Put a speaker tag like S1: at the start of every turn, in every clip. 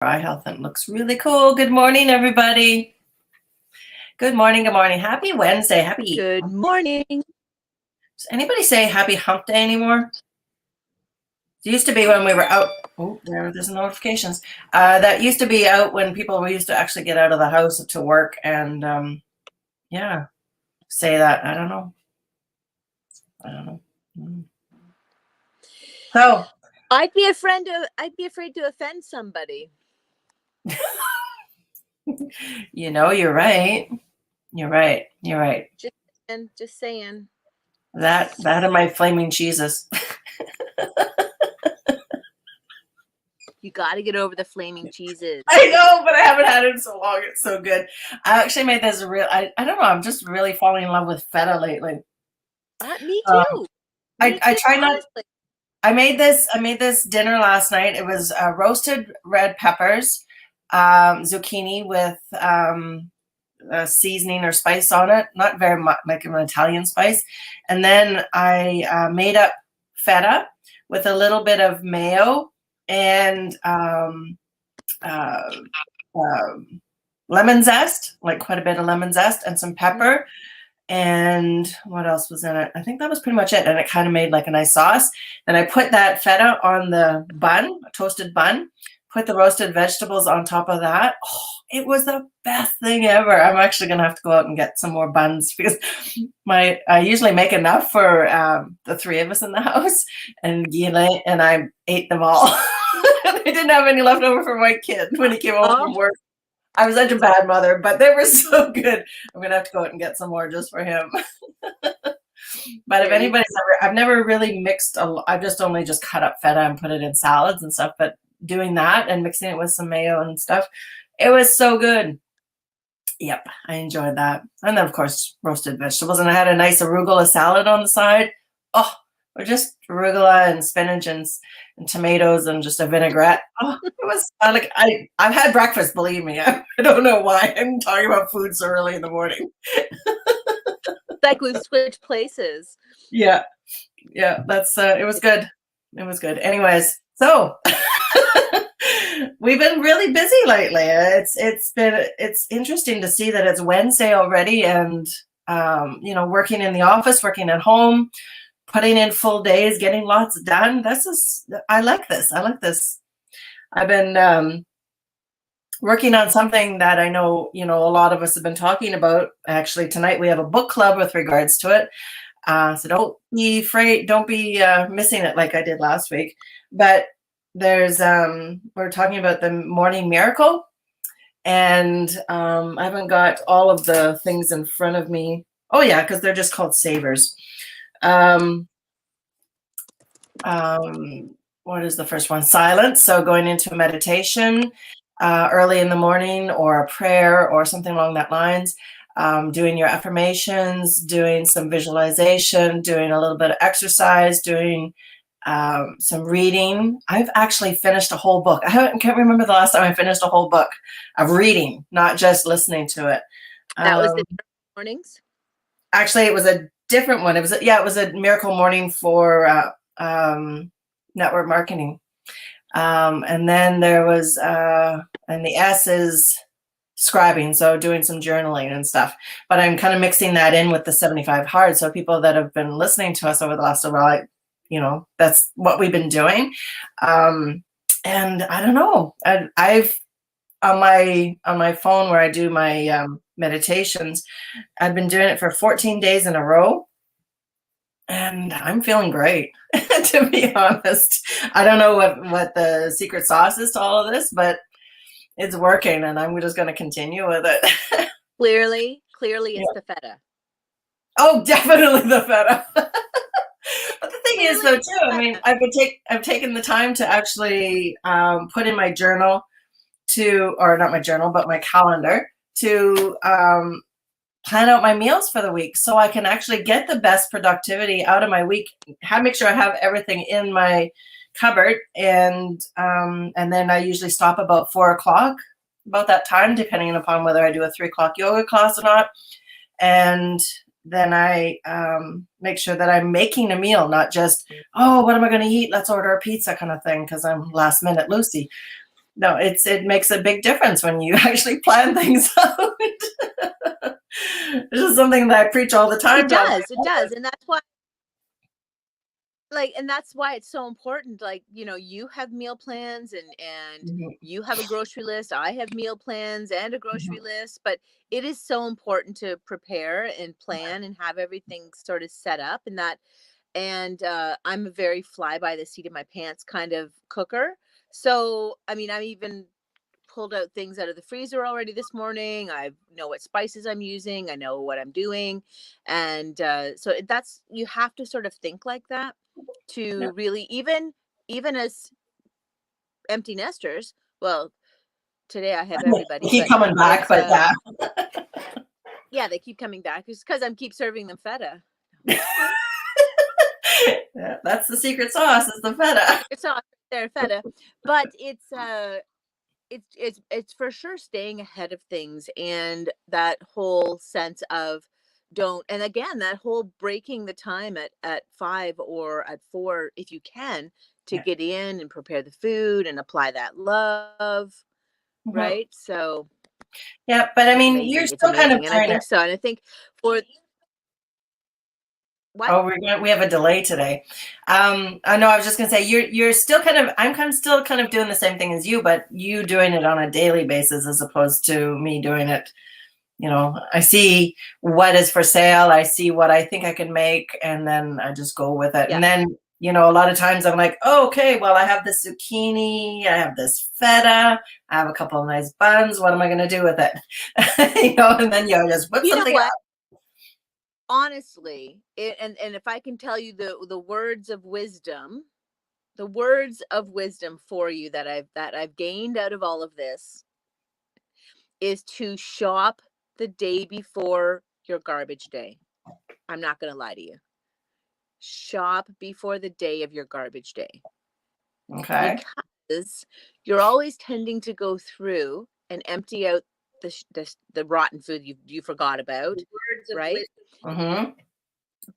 S1: eye health and looks really cool. Good morning, everybody. Good morning. Good morning. Happy Wednesday.
S2: Good morning.
S1: Does anybody say happy hump day anymore? It used to be when we were out. Oh, there's notifications. That used to be out when people used to actually get out of the house to work and yeah, say that. I don't know. So
S2: I'd be afraid to offend somebody.
S1: you're right. You're right.
S2: Just saying.
S1: That and my flaming cheeses.
S2: You got to get over the flaming cheeses.
S1: I know, but I haven't had it in so long. It's so good. I actually made this I don't know. I'm just really falling in love with feta lately.
S2: Me too.
S1: I try not. I made this dinner last night. It was roasted red peppers, zucchini with a seasoning or spice on it, not very much like an Italian spice. And then I made up feta with a little bit of mayo and lemon zest, like quite a bit of lemon zest and some pepper. And what else was in it? I think that was pretty much it. And it kind of made like a nice sauce. And I put that feta on the bun, a toasted bun, put the roasted vegetables on top of that. Oh, it was the best thing ever. I'm actually going to have to go out and get some more buns because I usually make enough for the three of us in the house. And Gile and I ate them all. I didn't have any left over for my kid when he came home from work. I was such a bad mother, but they were so good. I'm going to have to go out and get some more just for him. But if anybody's I've never really mixed, I've just cut up feta and put it in salads and stuff, but doing that and mixing it with some mayo and stuff, it was so good. Yep, I enjoyed that. And then, of course, roasted vegetables. And I had a nice arugula salad on the side. Oh, or just arugula and spinach and tomatoes and just a vinaigrette. Oh, it was I've had breakfast, believe me. I don't know why I'm talking about food so early in the morning.
S2: Like we've switched places.
S1: Yeah, that's it was good. It was good. Anyways, so we've been really busy lately. It's interesting to see that it's Wednesday already, and working in the office, working at home, putting in full days, getting lots done. I like this. I've been working on something that I know, a lot of us have been talking about. Actually, tonight we have a book club with regards to it. So don't be afraid. Don't be missing it like I did last week. But we're talking about the morning miracle. And I haven't got all of the things in front of me. Oh, yeah, because they're just called savers. What is the first one? Silence. So going into meditation early in the morning, or a prayer or something along that lines. Doing your affirmations, doing some visualization, doing a little bit of exercise, doing some reading. I've actually finished a whole book. Can't remember the last time I finished a whole book of reading, not just listening to it.
S2: That was the mornings?
S1: Actually, it was a different one. It was a miracle morning for network marketing. And then there was, and the S is scribing, so doing some journaling and stuff. But I'm kind of mixing that in with the 75 hard. So people that have been listening to us over the last while, that's what we've been doing. And I don't know. I've on my phone where I do my meditations, I've been doing it for 14 days in a row. And I'm feeling great, to be honest. I don't know what the secret sauce is to all of this, but it's working, and I'm just going to continue with it.
S2: Clearly, it's the feta.
S1: Oh, definitely the feta. But the thing is, though, too, I mean, I've taken the time to actually put in my journal or not my journal, but my calendar to plan out my meals for the week, so I can actually get the best productivity out of my week. Make sure I have everything in my cupboard, and then I usually stop about 4:00, about that time, depending upon whether I do a 3:00 yoga class or not. And then I make sure that I'm making a meal, not just, what am I going to eat? Let's order a pizza kind of thing, because I'm last minute Lucy. No, it makes a big difference when you actually plan things out. This is something that I preach all the time
S2: It
S1: to all my
S2: does, it does, and that's why, like, and that's why it's so important. Like, you have meal plans, and
S1: Mhm,
S2: you have a grocery list. I have meal plans and a grocery
S1: mhm.
S2: list, but it is so important to prepare and plan and have everything sort of set up, and that. And I'm a very fly by the seat of my pants kind of cooker. So, I mean, I'm even pulled out things out of the freezer already this morning. I know what spices I'm using. I know what I'm doing. And so that's, you have to sort of think like that
S1: Yeah.
S2: to really, even as empty nesters. Well, today I have
S1: They
S2: everybody,
S1: keep
S2: but
S1: coming back,
S2: it's
S1: but yeah.
S2: yeah, they keep coming back. It's because I'm keep serving them feta.
S1: Yeah, that's the secret sauce is the feta.
S2: It's not their feta, but it's for sure staying ahead of things, and that whole sense of don't, and again, that whole breaking the time at 5 or at 4 if you can, to
S1: Yeah.
S2: get in and prepare the food and apply that love,
S1: Mhm.
S2: right? So
S1: Yeah, but I
S2: it's
S1: mean, you're
S2: amazing, it's
S1: still kind of
S2: amazing, and I
S1: doing it.
S2: think so, and I think for what.
S1: Oh, we have a delay today. I know I was just gonna say you're still kind of I'm kind of still kind of doing the same thing as you, but you doing it on a daily basis as opposed to me doing it. I see what is for sale, I see what I think I can make, and then I just go with it.
S2: Yeah,
S1: And then, a lot of times I'm like, oh, okay, well, I have this zucchini, I have this feta, I have a couple of nice buns. What am I going to do with it? And then you just whip
S2: you know
S1: something
S2: what,
S1: up.
S2: honestly, and if I can tell you the words of wisdom, the words of wisdom for you that I've gained out of all of this is to shop the day before your garbage day. I'm not going to lie to you. Shop before the day of your garbage day,
S1: Okay.
S2: because you're always tending to go through and empty out the rotten food you forgot about, right?
S1: Mm-hmm.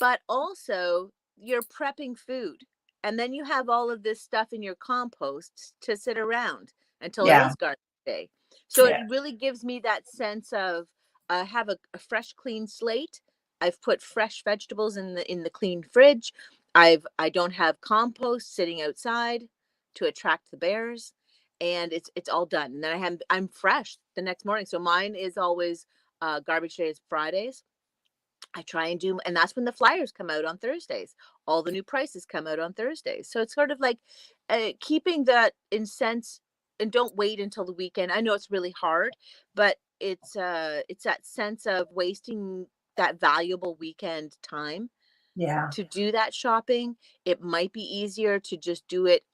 S2: But also you're prepping food, and then you have all of this stuff in your compost to sit around until it
S1: Yeah.
S2: is garbage day. So it
S1: Yeah.
S2: really gives me that sense of, have a fresh clean slate. I've put fresh vegetables in the clean fridge. I don't have compost sitting outside to attract the bears, and it's all done, and then I'm fresh the next morning. So mine is always, garbage day is Fridays. I try and do, and that's when the flyers come out on Thursdays. All the new prices come out on Thursdays. So it's sort of like, keeping that in sense, and don't wait until the weekend. I know it's really hard, but it's that sense of wasting that valuable weekend time
S1: Yeah.
S2: to do that shopping. It might be easier to just do it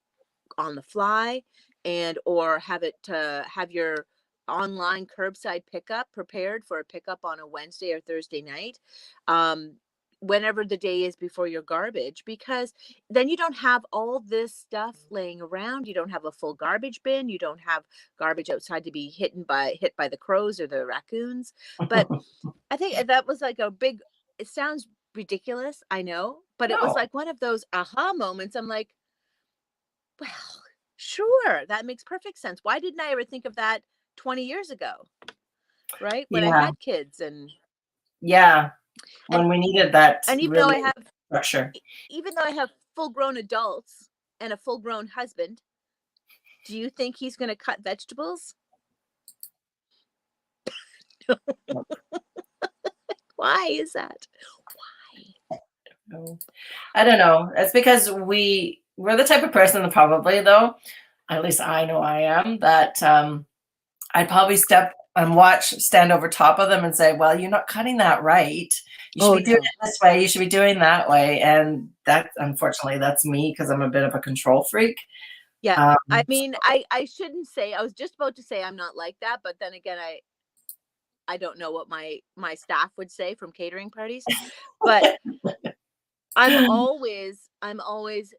S2: on the fly, and or have it to have your online curbside pickup prepared for a pickup on a Wednesday or Thursday night, um whenever the day is before your garbage, because then you don't have all this stuff laying around. You don't have a full garbage bin, you don't have garbage outside to be hit by the crows or the raccoons. But I think that was like a big, it sounds ridiculous, I know, but it was
S1: No.
S2: like one of those aha moments. I'm like, well, sure, that makes perfect sense. Why didn't I ever think of that 20 years ago, right? When I
S1: Yeah.
S2: had kids,
S1: Yeah.
S2: and
S1: When we needed that
S2: and even though
S1: really
S2: I have
S1: structure.
S2: even though I have full-grown adults and a full-grown husband, do you think he's going to cut vegetables? Why is that? Why?
S1: No. I don't know. It's because we're the type of person that probably though, at least I know I am, that I'd probably stand over top of them and say, well, you're not cutting that right. You should
S2: Oh
S1: be doing
S2: no.
S1: it this way. You should be doing that way. And that, unfortunately, that's me because I'm a bit of a control freak.
S2: Yeah.
S1: Um,
S2: I mean, I shouldn't say, I was just about to say I'm not like that, but then again, I don't know what my staff would say from catering parties, but I'm always,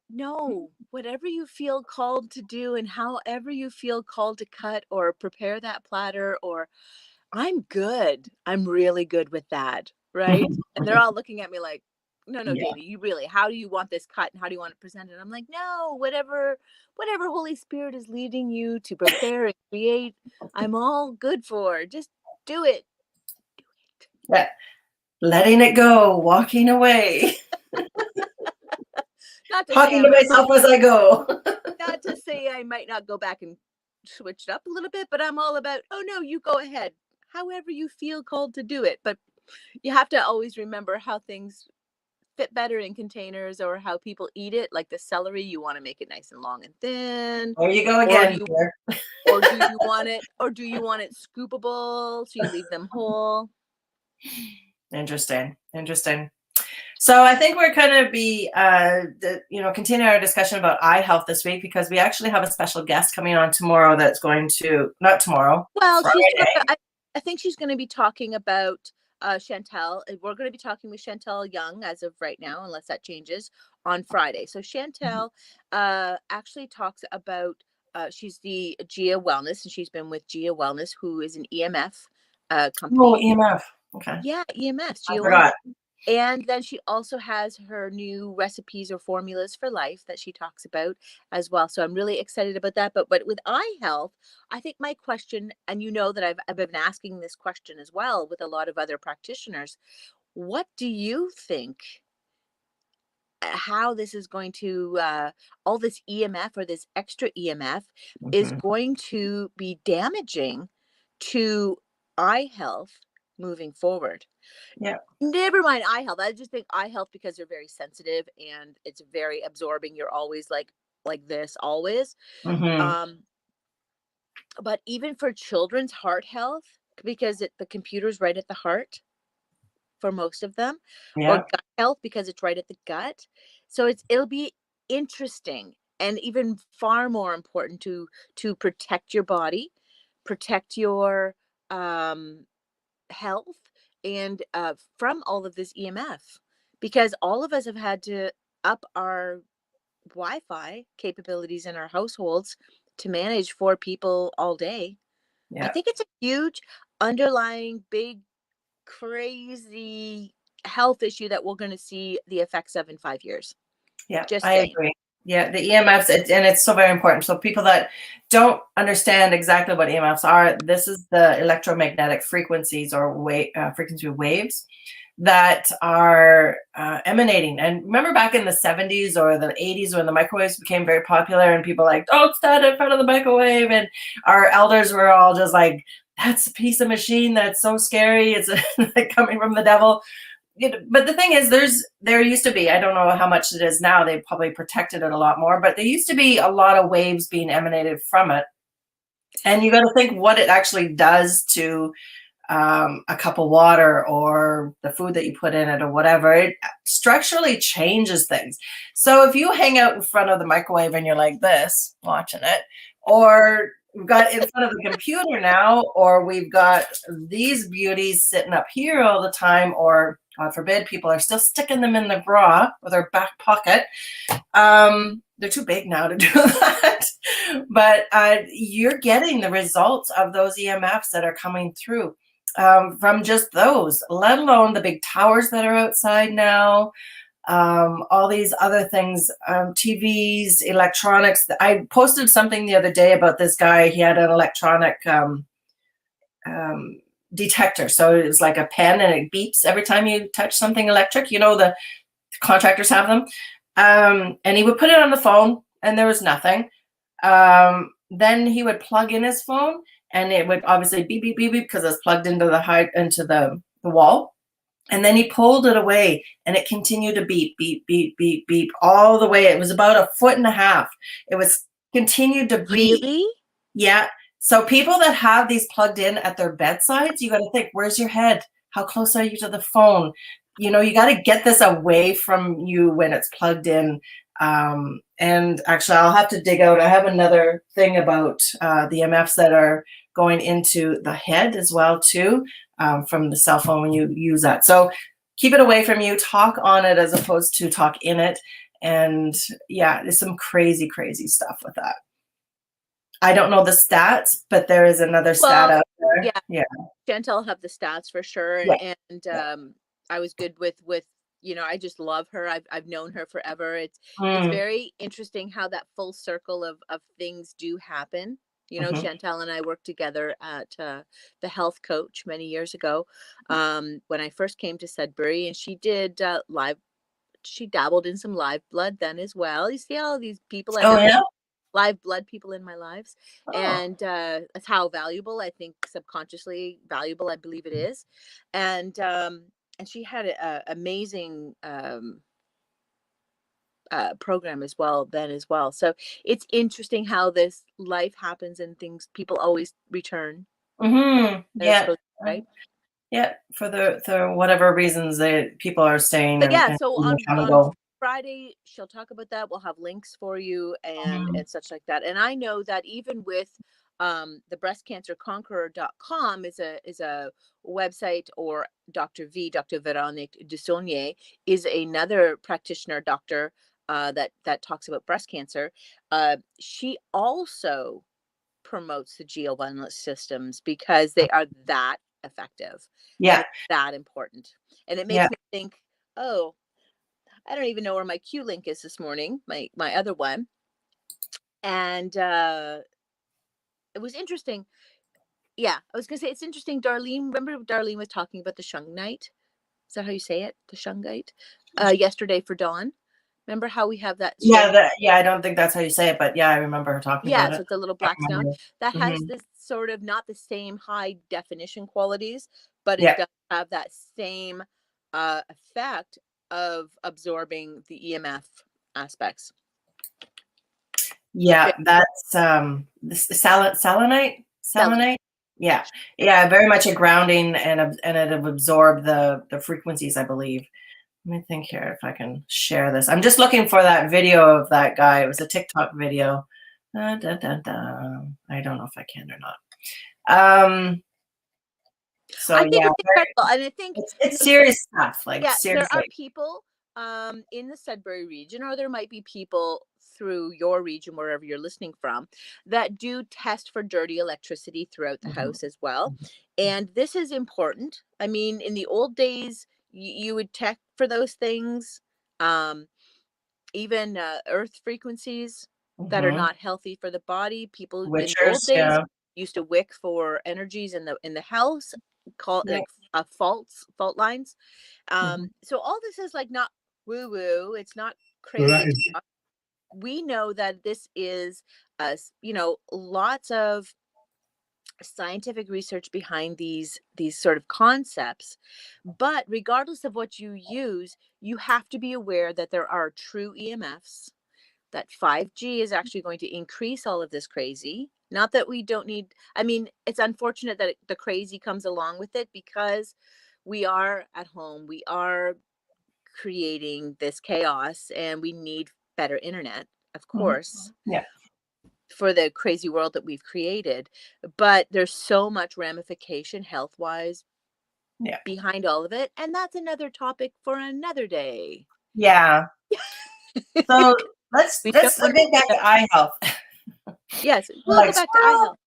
S2: no, whatever you feel called to do and however you feel called to cut or prepare that platter, or I'm good. I'm really good with that, right? And they're all looking at me like, no,
S1: Yeah.
S2: Dana, you really, how do you want this cut and how do you want it presented? I'm like, no, whatever Holy Spirit is leading you to prepare and create, I'm all good for. Just do it.
S1: Yeah. Letting it go, walking away,
S2: Not to say
S1: talking
S2: I
S1: to
S2: might,
S1: myself as I go.
S2: not to say I might not go back and switch it up a little bit, but I'm all about, oh no, you go ahead. However you feel called to do it. But you have to always remember how things fit better in containers or how people eat it. Like the celery, you want to make it nice and long and thin.
S1: There you go
S2: Or
S1: again. Here.
S2: do you want it scoopable so you leave them whole?
S1: Interesting. So I think we're going to be, continue our discussion about eye health this week because we actually have a special guest coming on tomorrow that's going to, not tomorrow,
S2: Well,
S1: Friday.
S2: I think she's going to be talking about Chantel. We're going to be talking with Chantel Young as of right now, unless that changes on Friday. So Chantel actually talks about, she's the Gia Wellness, and she's been with Gia Wellness, who is an EMF company.
S1: Oh, EMF. Okay.
S2: Yeah, EMF,
S1: I
S2: Gia
S1: forgot.
S2: Wellness. And then she also has her new recipes or formulas for life that she talks about as well. So I'm really excited about that. But with eye health, I think my question, and you know that I've been asking this question as well with a lot of other practitioners, what do you think how this is going to all this EMF or this extra EMF is
S1: Mhm.
S2: going to be damaging to eye health moving forward?
S1: Yeah.
S2: Never mind eye health. I just think eye health because you're very sensitive and it's very absorbing. You're always like this always.
S1: Hmm.
S2: Um, but even for children's heart health, because the computer's right at the heart for most of them, or
S1: Yeah.
S2: gut health because it's right at the gut. So it'll be interesting and even far more important to protect your body, protect your health, and from all of this EMF, because all of us have had to up our Wi-Fi capabilities in our households to manage 4 people all day. I
S1: Yeah.
S2: think it's a huge underlying big crazy health issue that we're going to see the effects of in 5 years.
S1: Yeah.
S2: Just
S1: I
S2: saying.
S1: agree. Yeah, the EMFs, and it's so very important. So people that don't understand exactly what EMFs are, this is the electromagnetic frequencies or frequency waves that are emanating. And remember back in the 70s or the 80s when the microwaves became very popular and people like, don't stand in front of the microwave. And our elders were all just like, that's a piece of machine. That's so scary. It's like coming from the devil. But the thing is, there used to be, I don't know how much it is now, they probably protected it a lot more, but there used to be a lot of waves being emanated from it. And you got to think what it actually does to a cup of water or the food that you put in it or whatever. It structurally changes things. So if you hang out in front of the microwave and you're like this, watching it, or we've got in front of the computer now, or we've got these beauties sitting up here all the time, or God forbid, people are still sticking them in the bra or their back pocket. They're too big now to do that. But you're getting the results of those EMFs that are coming through from just those, let alone the big towers that are outside now. All these other things, TVs, electronics. I posted something the other day about this guy. He had an electronic detector. So it was like a pen and it beeps every time you touch something electric. You know, the contractors have them. And he would put it on the phone and there was nothing. Then he would plug in his phone and it would obviously beep, beep, beep, beep because it's plugged into the wall. And then he pulled it away and it continued to beep, beep, beep, beep, beep all the way. It was about 1.5 feet. It was continued to beep.
S2: Really?
S1: Yeah. So people that have these plugged in at their bedsides, you got to think, where's your head? How close are you to the phone? You know, you got to get this away from you when it's plugged in. And actually, I'll have to dig out. I have another thing about the EMFs that are going into the head as well, too, from the cell phone when you use that. So keep it away from you. Talk on it as opposed to talk in it. And yeah, there's some crazy, crazy stuff with that. I don't know the stats, but there is another stat out there.
S2: Yeah.
S1: Yeah.
S2: Chantel have the stats for sure.
S1: Yeah.
S2: And
S1: Yeah.
S2: I was good with you know, I just love her. I've known her forever. It's
S1: Mm,
S2: very interesting how that full circle of things do happen. You know,
S1: mhm.
S2: Chantal and I worked together at the health coach many years ago, when I first came to Sudbury, and she did live. She dabbled in some live blood then as well. You see all these people I
S1: Oh,
S2: have
S1: yeah?
S2: live blood people in my lives,
S1: Oh.
S2: and that's how valuable, I think, subconsciously valuable, I believe it is. And she had a amazing program as well then as well. So it's interesting how this life happens and things, people always return.
S1: Mhm.
S2: They're
S1: Yeah.
S2: supposed to, right?
S1: Yeah, for the whatever reasons that people are staying
S2: But yeah,
S1: and
S2: so
S1: come and
S2: on
S1: go.
S2: Friday she'll talk about that. We'll have links for you
S1: Mhm.
S2: and such like that. And I know that even with the breastcancerconqueror.com is a website, or Dr. Véronique Dussaulnier is another practitioner doctor that talks about breast cancer. She also promotes the geo wellness systems because they are that effective and
S1: Yeah,
S2: it's that important. And it
S1: yeah.
S2: makes me think, oh, I don't even know where my Q link is this morning, my other one. And it was interesting. Yeah, I was gonna say it's interesting. Darlene, remember Darlene was talking about the shungite? Is that how you say it? The shungite? Yesterday for Dawn. Remember how we have that
S1: Yeah,
S2: shungite?
S1: I don't think that's how you say it, but yeah, I remember her talking
S2: Yeah,
S1: about
S2: so
S1: it.
S2: it's a little
S1: I
S2: black stone
S1: remember.
S2: that has
S1: Mhm.
S2: this sort of not the same high definition qualities, but it
S1: Yeah.
S2: does have that same effect of absorbing the EMF aspects.
S1: Yeah,
S2: Ve-
S1: that's, this selenite?
S2: Selenite.
S1: Selenite? Yeah. Yeah, very much a grounding and it'll absorb the frequencies, I believe. Let me think here if I can share this. I'm just looking for that video of that guy. It was a TikTok video. Dun, dun, dun, dun. I don't know if I can or not. So
S2: I think
S1: yeah,
S2: it's incredible, and I think, you
S1: it's
S2: know,
S1: serious stuff, like
S2: yeah, there are
S1: seriously.
S2: people in the Sudbury region, or there might be people through your region, wherever you're listening from, that do test for dirty electricity throughout the
S1: Mhm,
S2: house as well.
S1: mhm.
S2: And this is important. I mean, in the old days, you would check for those things, um, even earth frequencies that are
S1: Mhm.
S2: not healthy for the body. People in the old
S1: Witchers,
S2: days
S1: yeah.
S2: used to wick for energies in the house, call
S1: Yeah.
S2: like fault lines.
S1: Mhm.
S2: So all this is like not woo woo. It's not crazy
S3: Right.
S2: talk. We know that this is you know, lots of scientific research behind these sort of concepts. But regardless of what you use, you have to be aware that there are true EMFs, that 5G is actually going to increase all of this crazy. Not that we don't need, I mean, it's unfortunate that the crazy comes along with it because we are at home, we are creating this chaos, and we need better internet, of
S1: Mhm.
S2: course,
S1: Yeah.
S2: for the crazy world that we've created. But there's so much ramification health wise
S1: Yeah.
S2: behind all of it. And that's another topic for another day.
S1: Yeah. So
S2: We don't
S1: let's
S2: want
S1: get back
S2: to,
S1: to eye health.
S2: yes,
S1: We're
S2: we'll go
S1: like
S2: back to eye
S1: squirrel.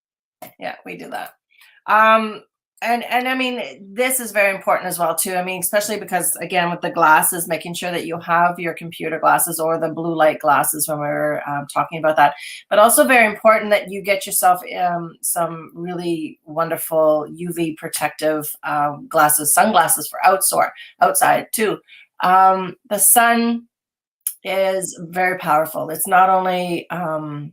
S2: health.
S1: Yeah, we do that. Um, and I mean, this is very important as well too. I mean, especially because again, with the glasses, making sure that you have your computer glasses or the blue light glasses when we're talking about that. But also very important that you get yourself some really wonderful UV protective glasses, sunglasses for outside too. The sun is very powerful. It's not only
S2: Hmm.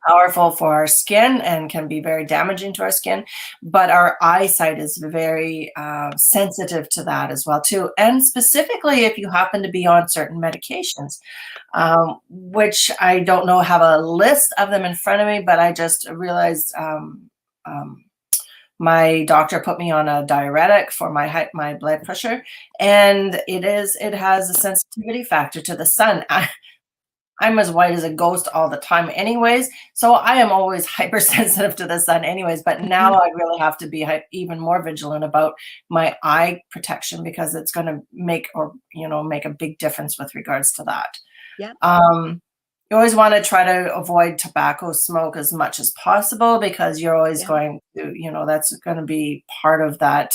S1: powerful for our skin and can be very damaging to our skin, but our eyesight is very sensitive to that as well too. And specifically if you happen to be on certain medications, which I don't know, have a list of them in front of me, but I just realized um, my doctor put me on a diuretic for my blood pressure, and it has a sensitivity factor to the sun. I'm as white as a ghost all the time anyways, so I am always hypersensitive to the sun anyways, but
S2: Hmm.
S1: now I really have to be even more vigilant about my eye protection because it's gonna make make a big difference with regards to that.
S2: Yeah.
S1: You always wanna try to avoid tobacco smoke as much as possible because you're always
S2: Yeah.
S1: going to, that's gonna be part of that,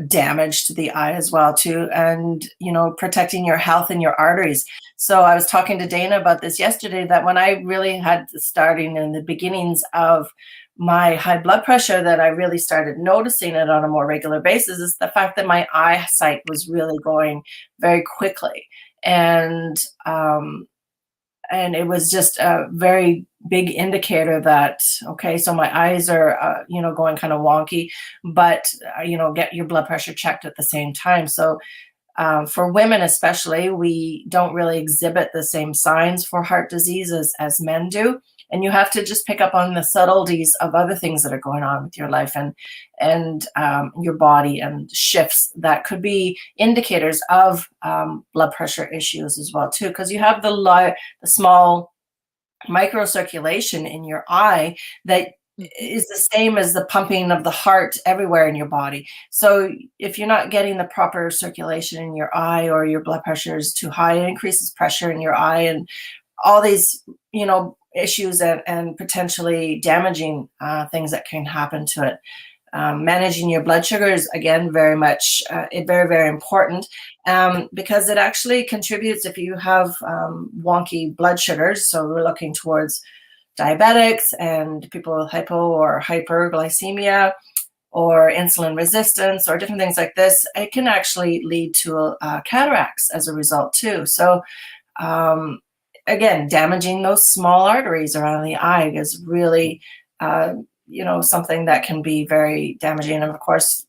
S1: damage to the eye as well too, and protecting your health and your arteries. So I was talking to Dana about this yesterday, that when I really had starting in the beginnings of my high blood pressure, that I really started noticing it on a more regular basis, is the fact that my eyesight was really going very quickly. And it was just a very big indicator that, okay, so my eyes are, going kind of wonky, but, get your blood pressure checked at the same time. So for women especially, we don't really exhibit the same signs for heart disease as men do. And you have to just pick up on the subtleties of other things that are going on with your life and your body, and shifts that could be indicators of blood pressure issues as well too. Because you have the small microcirculation in your eye that is the same as the pumping of the heart everywhere in your body. So if you're not getting the proper circulation in your eye, or your blood pressure is too high, it increases pressure in your eye, and all these, issues and potentially damaging things that can happen to it. Managing your blood sugar is, again, very much very, very important, because it actually contributes if you have wonky blood sugars. So we're looking towards diabetics and people with hypo or hyperglycemia or insulin resistance or different things like this. It can actually lead to cataracts as a result too. So again, damaging those small arteries around the eye is really something that can be very damaging. And of course,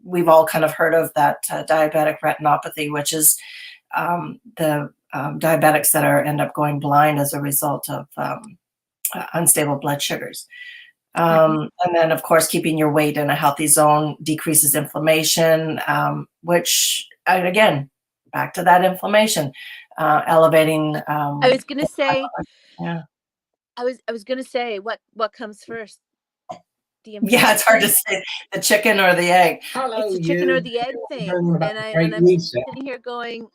S1: we've all kind of heard of that diabetic retinopathy, which is the diabetics that end up going blind as a result of unstable blood sugars. And then, of course, keeping your weight in a healthy zone decreases inflammation, which, again, back to that inflammation, elevating.
S2: I was gonna say,
S1: yeah.
S2: I was gonna say, what comes first?
S1: Yeah, it's hard to say, the chicken or the egg.
S2: It's the chicken or the egg thing, and I'm sitting here going,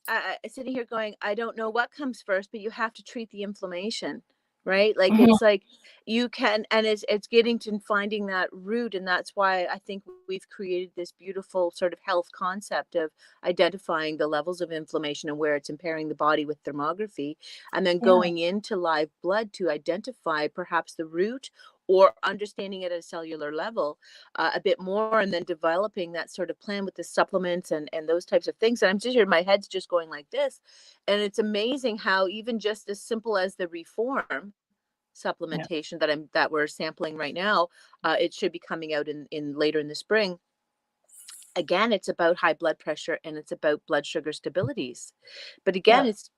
S2: I don't know what comes first, but you have to treat the inflammation, right? Like
S1: Mhm.
S2: it's like you can, and it's getting to finding that root, and that's why I think we've created this beautiful sort of health concept of identifying the levels of inflammation and where it's impairing the body with thermography, and then
S1: Yeah.
S2: going into live blood to identify perhaps the root, or understanding it at a cellular level a bit more, and then developing that sort of plan with the supplements and those types of things. And I'm just here, my head's just going like this. And it's amazing how even just as simple as the Reform
S1: Yeah.
S2: supplementation that we're sampling right now, it should be coming out in later in the spring. Again, it's about high blood pressure and it's about blood sugar stabilities. But again,
S1: Yeah.
S2: it's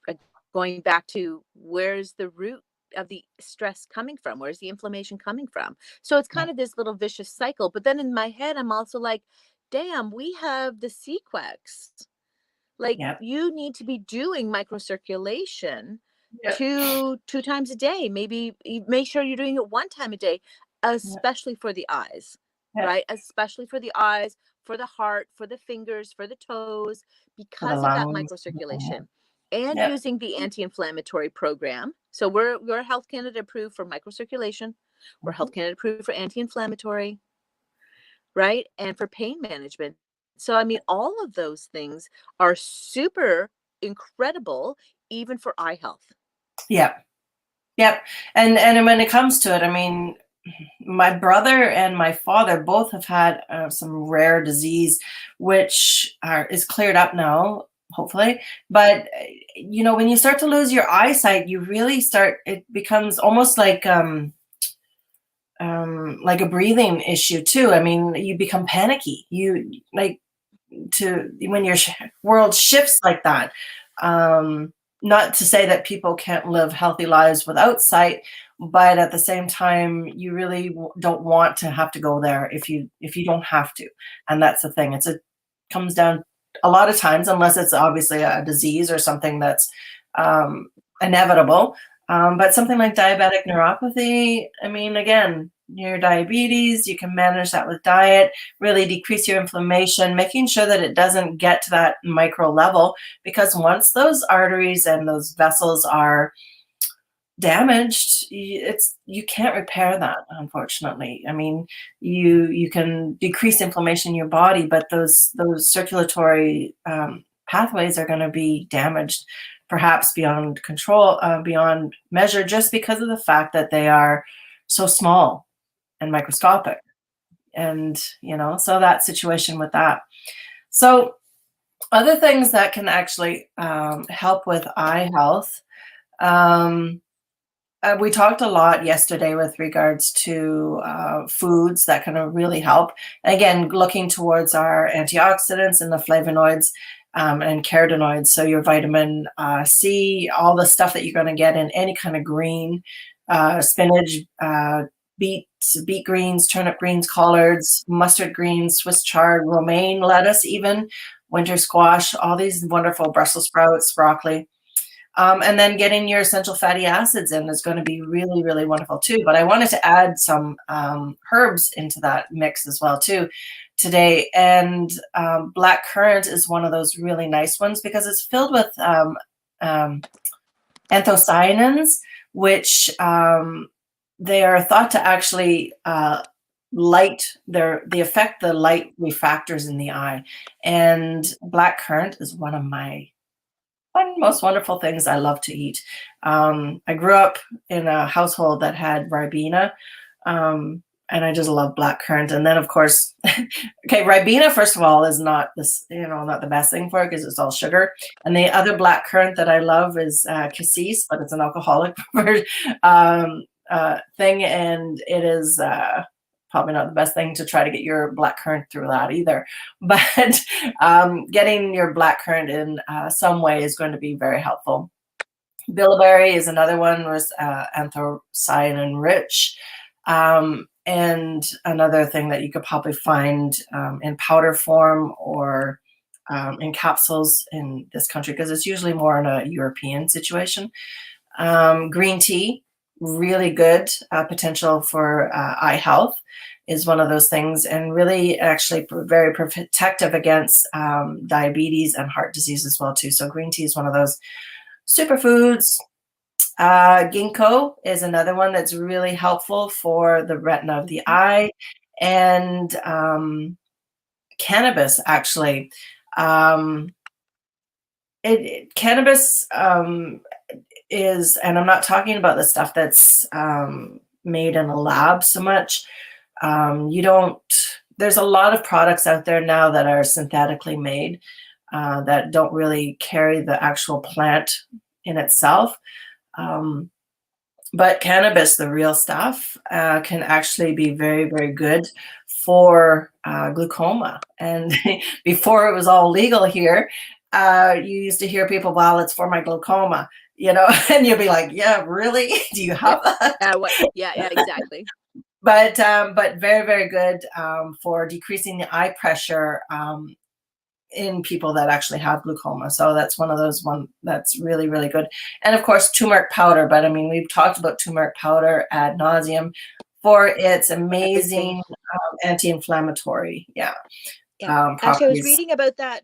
S2: going back to, where's the root of the stress coming from? Where's the inflammation coming from? So it's
S1: Yeah.
S2: kind of this little vicious cycle. But then in my head, I'm also like, damn, we have the sequex. Like,
S1: Yeah.
S2: you need to be doing microcirculation
S1: Yeah.
S2: two times a day. Maybe make sure you're doing it one time a day,
S1: Yeah.
S2: especially for the eyes,
S1: Yeah.
S2: right? Especially for the eyes, for the heart, for the fingers, for the toes,
S1: For the
S2: because of that
S1: lungs. Yeah.
S2: microcirculation. And
S1: Yeah.
S2: using the anti-inflammatory program. So we're Health Canada approved for microcirculation. We're
S1: Mhm.
S2: Health Canada approved for anti-inflammatory, right? And for pain management. So, I mean, all of those things are super incredible, even for eye health.
S1: Yeah. Yep. And when it comes to it, I mean, my brother and my father both have had some rare disease, which is cleared up now, hopefully. But when you start to lose your eyesight, you really start. It becomes almost like a breathing issue too. I mean, you become panicky. You like to when your world shifts like that. Not to say that people can't live healthy lives without sight, but at the same time, you really don't want to have to go there if you don't have to. And that's the thing. It comes down a lot of times, unless it's obviously a disease or something that's inevitable. But something like diabetic neuropathy, I mean, again, your diabetes, you can manage that with diet, really decrease your inflammation, making sure that it doesn't get to that micro level, because once those arteries and those vessels are damaged, you can't repair that, unfortunately. I mean, you can decrease inflammation in your body, but those circulatory pathways are going to be damaged, perhaps beyond control, beyond measure, just because of the fact that they are so small and microscopic. And so that situation with that. So other things that can actually help with eye health. We talked a lot yesterday with regards to foods that can really help. Again, looking towards our antioxidants and the flavonoids and carotenoids. So your vitamin C, all the stuff that you're going to get in any kind of green, spinach, beet greens, turnip greens, collards, mustard greens, Swiss chard, romaine lettuce, even winter squash, all these wonderful Brussels sprouts, broccoli. And then getting your essential fatty acids in is going to be really, really wonderful too. But I wanted to add some herbs into that mix as well too today. And black currant is one of those really nice ones because it's filled with anthocyanins, which they are thought to actually they affect the light refractors in the eye. And black currant is one of my most wonderful things I love to eat. I grew up in a household that had Ribena, and I just love black currant. And then, of course, okay, Ribena, first of all, is not not the best thing for it because it's all sugar. And the other black currant that I love is cassis, but it's an alcoholic thing, and it is probably not the best thing to try to get your black currant through that either. But getting your black currant in some way is going to be very helpful. Bilberry is another one, was anthocyanin rich. And another thing that you could probably find in powder form or in capsules in this country, because it's usually more in a European situation. Green tea, really good potential for eye health, is one of those things, and really actually very protective against diabetes and heart disease as well too. So green tea is one of those superfoods. Ginkgo is another one that's really helpful for the retina of the eye. And cannabis, actually. Cannabis is, and I'm not talking about the stuff that's made in a lab so much. There's a lot of products out there now that are synthetically made that don't really carry the actual plant in itself. But cannabis, the real stuff, can actually be very, very good for glaucoma. And before it was all legal here, you used to hear people, well, it's for my glaucoma, and you'd be like, yeah, really? Do you have that?
S2: Yeah, exactly.
S1: But very, very good for decreasing the eye pressure in people that actually have glaucoma. So that's one of those that's really, really good. And of course, turmeric powder. But I mean, we've talked about turmeric powder ad nauseum for its amazing anti-inflammatory,
S2: Actually,
S1: properties.
S2: I was reading about that,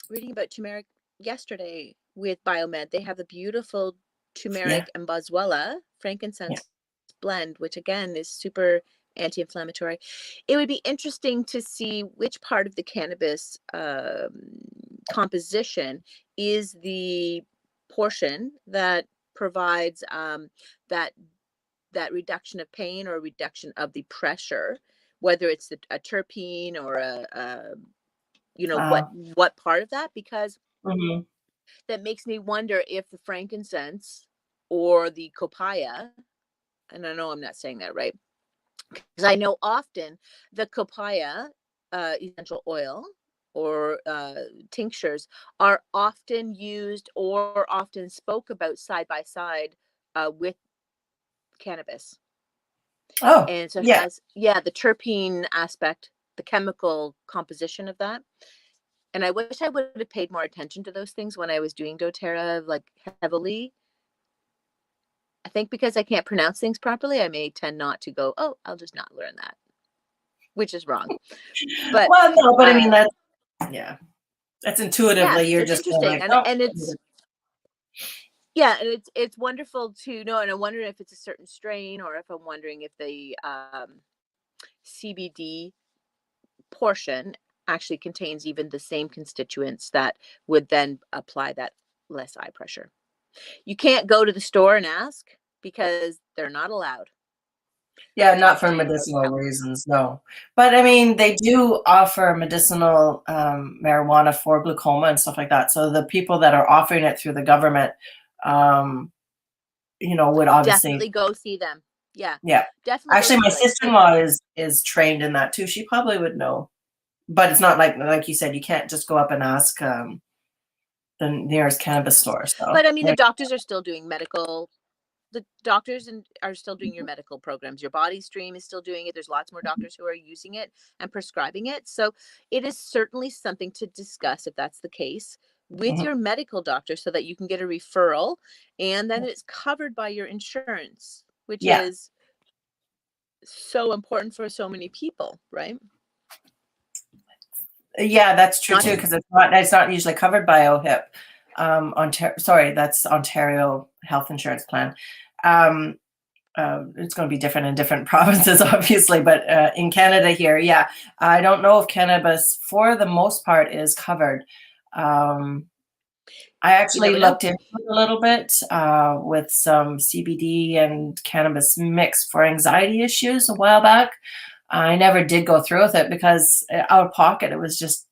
S2: reading about turmeric yesterday with Biomed. They have the beautiful turmeric and boswellia frankincense blend, which again is super anti-inflammatory. It would be interesting to see which part of the cannabis composition is the portion that provides that reduction of pain or reduction of the pressure, whether it's a terpene or what part of that, because that makes me wonder if the frankincense or the copaiba, and I know I'm not saying that right, because I know often the copaiba essential oil or tinctures are often used or often spoke about side by side with cannabis.
S1: Oh,
S2: and so it has the terpene aspect, the chemical composition of that. And I wish I would have paid more attention to those things when I was doing doTERRA, like heavily. I think because I can't pronounce things properly, I may tend not to go, oh, I'll just not learn that, which is wrong. But
S1: well, no, but I mean, that's intuitively, you're
S2: it's
S1: just
S2: interesting.
S1: like, oh.
S2: And it's, Yeah, and it's wonderful to know, and I'm wondering if it's a certain strain, or if I'm wondering if the CBD portion actually contains even the same constituents that would then apply that less eye pressure. You can't go to the store and ask because they're not allowed
S1: Yeah,
S2: to
S1: not
S2: talk
S1: for
S2: to you about
S1: medicinal
S2: health.
S1: reasons, no. But I mean, they do offer medicinal marijuana for glaucoma and stuff like that. So the people that are offering it through the government, um, would obviously,
S2: Definitely go see them. Yeah,
S1: yeah.
S2: definitely go
S1: Actually,
S2: see
S1: my
S2: them. Like,
S1: sister-in-law is trained in that too. She probably would know. But it's not like you said, you can't just go up and ask the nearest cannabis store. So
S2: but I mean, the doctors are still doing your medical programs. Your body stream is still doing it. There's lots more doctors who are using it and prescribing it. So it is certainly something to discuss, if that's the case, with
S1: mhm.
S2: your medical doctor, so that you can get a referral, and then it's covered by your insurance, which
S1: Yeah.
S2: is so important for so many people, right?
S1: Yeah, that's true
S2: Not
S1: too, because it's not usually covered by OHIP. Sorry, that's Ontario Health Insurance Plan. Um, it's going to be different in different provinces, obviously, but in Canada here, yeah, I don't know if cannabis, for the most part, is covered. Um, I
S2: you
S1: actually
S2: never know.
S1: looked into it a little bit with some CBD and cannabis mix for anxiety issues a while back. I never did go through with it because out of pocket, it was just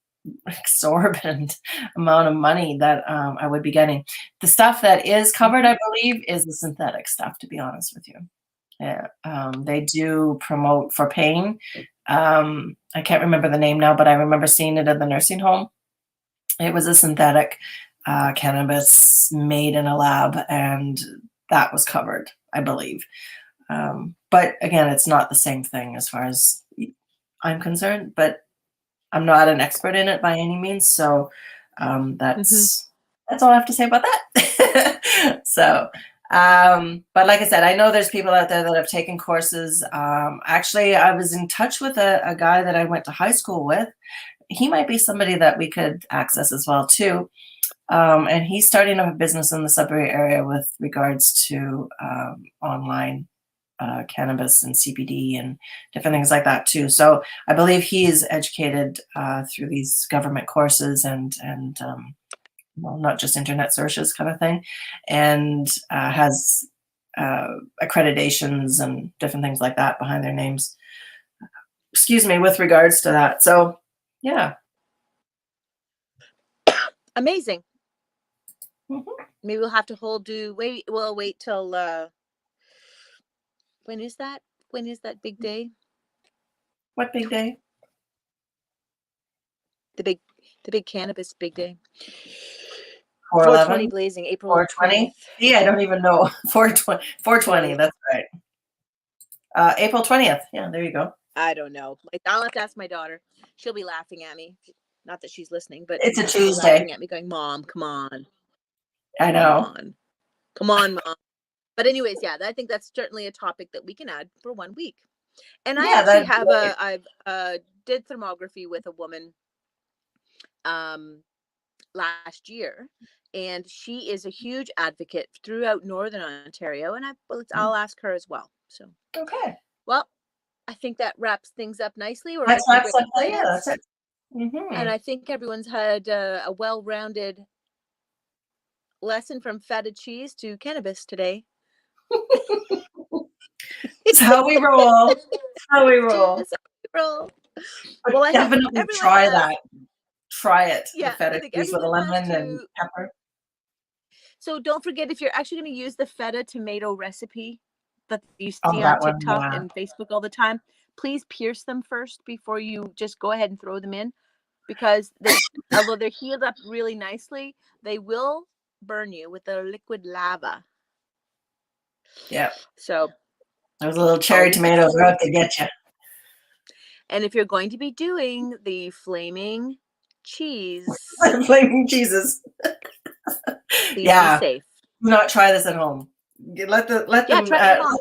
S1: exorbitant amount of money that I would be getting. The stuff that is covered,
S2: Mhm.
S1: I believe, is the synthetic stuff, to be honest with you. Yeah, they do promote for pain. I can't remember the name now, but I remember seeing it at the nursing home. It was a synthetic cannabis made in a lab, and that was covered, I believe. But again, it's not the same thing as far as I'm concerned, but I'm not an expert in it by any means. So
S2: Mhm.
S1: that's all I have to say about that. So, but like I said, I know there's people out there that have taken courses. Actually, I was in touch with a guy that I went to high school with. He might be somebody that we could access as well too. And he's starting a business in the Sudbury area with regards to online cannabis and CBD and different things like that too. So I believe he's educated through these government courses and well, not just internet searches kind of thing, and has accreditations and different things like that behind their names. Excuse me, with regards to that. So yeah.
S2: Amazing.
S1: Mhm.
S2: Maybe we'll have to wait. We'll wait till when is that? When is that big day?
S1: What big day?
S2: The big the big cannabis big day. 420
S1: 4/11?
S2: blazing, April
S1: 4/20?
S2: 20th.
S1: See, I don't even know. 4/20, 4/20,
S2: 20th.
S1: that's right. April 20th. Yeah, there you go.
S2: I don't know. Like, I'll have to ask my daughter. She'll be laughing at me. Not that she's listening, but
S1: It's a
S2: she'll be
S1: Tuesday.
S2: laughing at me going, "Mom, come on.
S1: I
S2: Come
S1: know.
S2: on. Come on, Mom." But anyways, yeah, I think that's certainly a topic that we can add for 1 week. And I
S1: Yeah,
S2: actually
S1: that'd be
S2: have
S1: great.
S2: I've did thermography with a woman um last year, and she is a huge advocate throughout Northern Ontario, and
S1: Mhm.
S2: I'll ask her as well. So,
S1: Okay.
S2: well, I think that wraps things up nicely. We're
S1: That's
S2: making
S1: that's
S2: great
S1: like that, yeah, that's
S2: plans,
S1: it.
S2: and
S1: Mhm.
S2: I think everyone's had a well-rounded lesson from feta cheese to cannabis today.
S1: It's how we roll. It's how we roll.
S2: Just roll.
S1: But
S2: Well, I hope
S1: definitely
S2: everyone
S1: try
S2: has.
S1: that. Try it, the
S2: Yeah, I
S1: feta
S2: think
S1: cheese with
S2: everyone has
S1: lemon and
S2: to.
S1: pepper.
S2: So don't forget, if you're actually going to use the feta tomato recipe that you
S1: Oh,
S2: see on
S1: that one,
S2: TikTok
S1: yeah.
S2: and Facebook all the time, please pierce them first before you just go ahead and throw them in, because although they're healed up really nicely, they will burn you with the liquid lava.
S1: Yeah.
S2: So
S1: Those little cherry
S2: always make
S1: tomatoes are
S2: sure.
S1: out to get you.
S2: And if you're going to be doing the flaming cheese,
S1: Flaming cheeses.
S2: please be
S1: Yeah.
S2: safe.
S1: Do not try this at home. Let
S2: Yeah,
S1: them
S2: try it at home.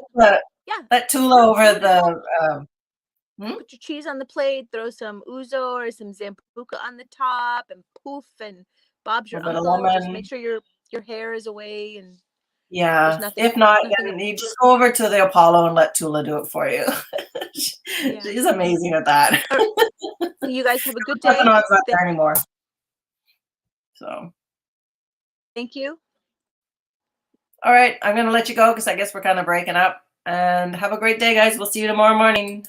S2: Yeah,
S1: let Tula
S2: no, do
S1: over
S2: it at home.
S1: the hmm?
S2: Put your cheese on the plate, throw some ouzo or some zambuca on the top, and poof, and Bob's
S1: A
S2: your
S1: little bit of
S2: uncle. Just make
S1: lemon.
S2: sure your hair is away, and
S1: Yeah.
S2: nothing.
S1: If not,
S2: Nothing.
S1: then you just go over to the Apollo and let Tula do it for you.
S2: Yeah.
S1: She's amazing at that.
S2: You guys have a good day.
S1: Lebanon's not there anymore. So,
S2: Thank you.
S1: all right, I'm gonna let you go because I guess we're kind of breaking up. And have a great day, guys. We'll see you tomorrow morning.